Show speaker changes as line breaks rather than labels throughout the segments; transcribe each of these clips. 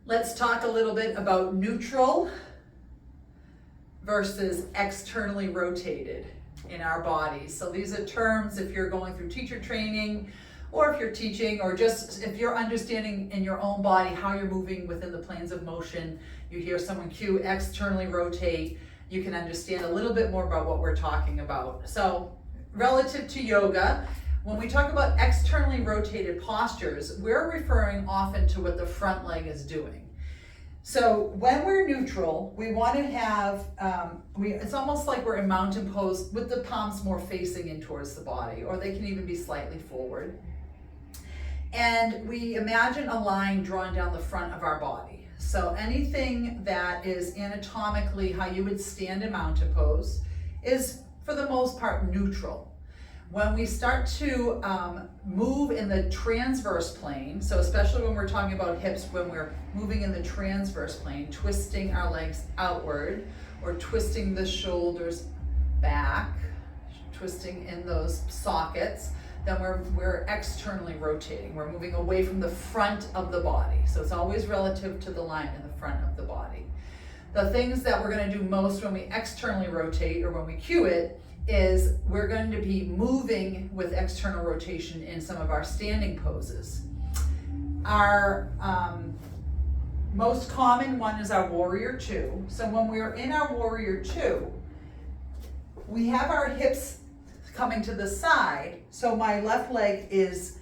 Let's talk a little bit about neutral versus externally rotated in our bodies. So these are terms if you're going through teacher training, or if you're teaching, or just if you're understanding in your own body how you're moving within the planes of motion. You hear someone cue externally rotate, you can understand a little bit more about what we're talking about. So relative to yoga, when we talk about externally rotated postures, we're referring often to what the front leg is doing. So when we're neutral, we want to have, it's almost like we're in mountain pose with the palms more facing in towards the body, or they can even be slightly forward. And we imagine a line drawn down the front of our body. So anything that is anatomically how you would stand in mountain pose is, for the most part, neutral. When we start to move in the transverse plane, so especially when we're talking about hips, when we're moving in the transverse plane, twisting our legs outward or twisting the shoulders back, twisting in those sockets, then we're externally rotating. We're moving away from the front of the body. So it's always relative to the line in the front of the body. The things that we're going to do most when we externally rotate or when we cue it is we're going to be moving with external rotation in some of our standing poses. Our most common one is our warrior two. So when we're in our warrior two, we have our hips coming to the side. So my left leg is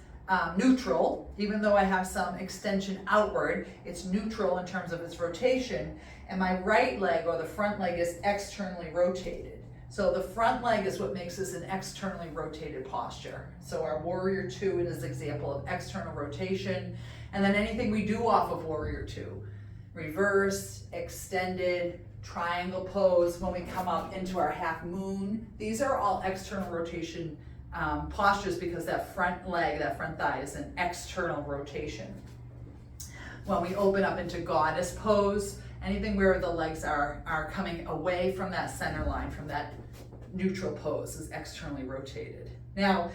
neutral, even though I have some extension outward, it's neutral in terms of its rotation. And my right leg or the front leg is externally rotated. So the front leg is what makes this an externally rotated posture. So our warrior two is an example of external rotation. And then anything we do off of warrior two, reverse, extended, triangle pose, when we come up into our half moon, these are all external rotation postures because that front leg, that front thigh is an external rotation. When we open up into goddess pose, anything where the legs are coming away from that center line, from that neutral pose, is externally rotated. Now,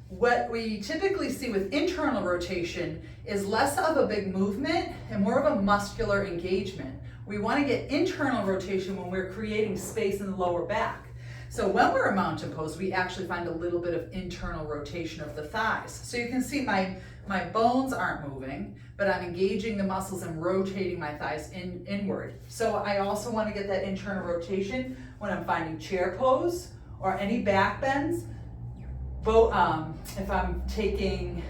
what we typically see with internal rotation is less of a big movement and more of a muscular engagement. We want to get internal rotation when we're creating space in the lower back. So when we're in mountain pose, we actually find a little bit of internal rotation of the thighs. So you can see my bones aren't moving, but I'm engaging the muscles and rotating my thighs inward. So I also want to get that internal rotation when I'm finding chair pose or any back bends. If I'm taking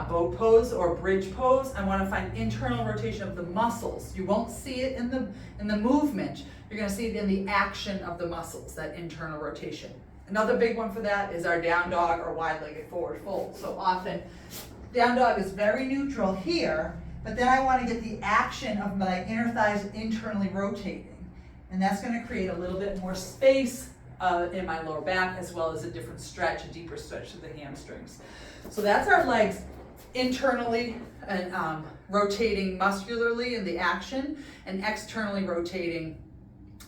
boat pose or bridge pose, I want to find internal rotation of the muscles. You won't see it in the movement. You're going to see it in the action of the muscles, that internal rotation. Another big one for that is our down dog or wide-legged forward fold. So often, down dog is very neutral here, but then I want to get the action of my inner thighs internally rotating. And that's going to create a little bit more space in my lower back, as well as a different stretch, a deeper stretch of the hamstrings. So that's our legs internally and rotating muscularly in the action, and externally rotating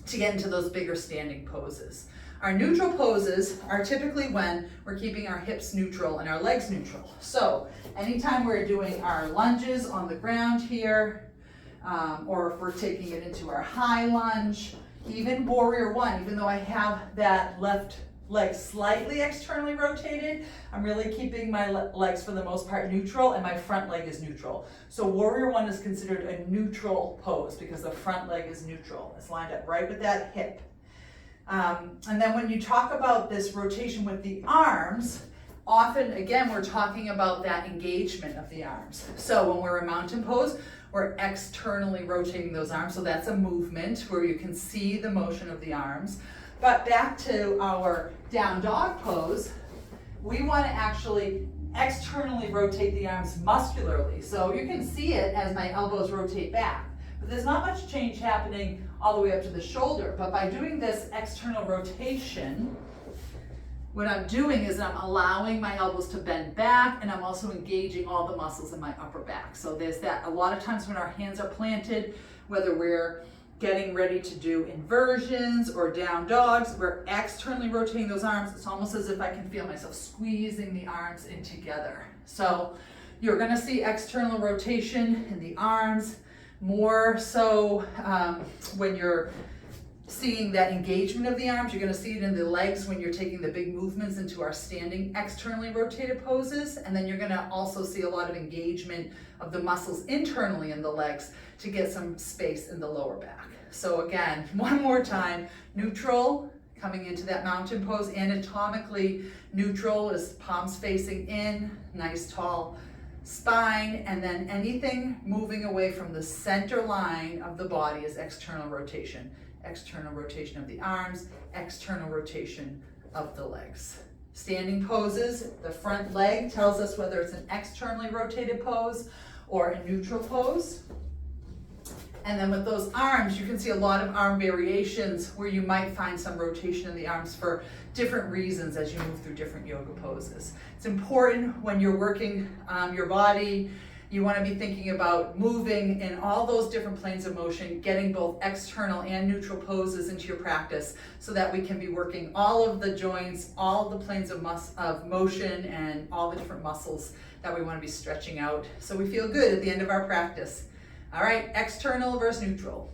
to get into those bigger standing poses. Our neutral poses are typically when we're keeping our hips neutral and our legs neutral. So anytime we're doing our lunges on the ground here, or if we're taking it into our high lunge, even warrior one, even though I have that left leg slightly externally rotated, I'm really keeping my legs for the most part neutral, and my front leg is neutral. So warrior one is considered a neutral pose because the front leg is neutral. It's lined up right with that hip. And then when you talk about this rotation with the arms, often, again, we're talking about that engagement of the arms. So when we're in mountain pose, we're externally rotating those arms. So that's a movement where you can see the motion of the arms. But back to our down dog pose, we want to actually externally rotate the arms muscularly. So you can see it as my elbows rotate back. But there's not much change happening all the way up to the shoulder. But by doing this external rotation, what I'm doing is I'm allowing my elbows to bend back, and I'm also engaging all the muscles in my upper back. So there's that. A lot of times when our hands are planted, whether we're getting ready to do inversions or down dogs, we're externally rotating those arms. It's almost as if I can feel myself squeezing the arms in together. So you're going to see external rotation in the arms More so when you're seeing that engagement of the arms, you're going to see it in the legs when you're taking the big movements into our standing externally rotated poses. And then you're going to also see a lot of engagement of the muscles internally in the legs to get some space in the lower back. So again, one more time, neutral, coming into that mountain pose. Anatomically neutral is palms facing in, nice tall spine, and then anything moving away from the center line of the body is external rotation. External rotation of the arms, external rotation of the legs. Standing poses, the front leg tells us whether it's an externally rotated pose or a neutral pose. And then with those arms, you can see a lot of arm variations where you might find some rotation in the arms for different reasons as you move through different yoga poses. It's important when you're working your body, you want to be thinking about moving in all those different planes of motion, getting both external and neutral poses into your practice so that we can be working all of the joints, all of the planes of motion, and all the different muscles that we want to be stretching out so we feel good at the end of our practice. All right, external versus neutral.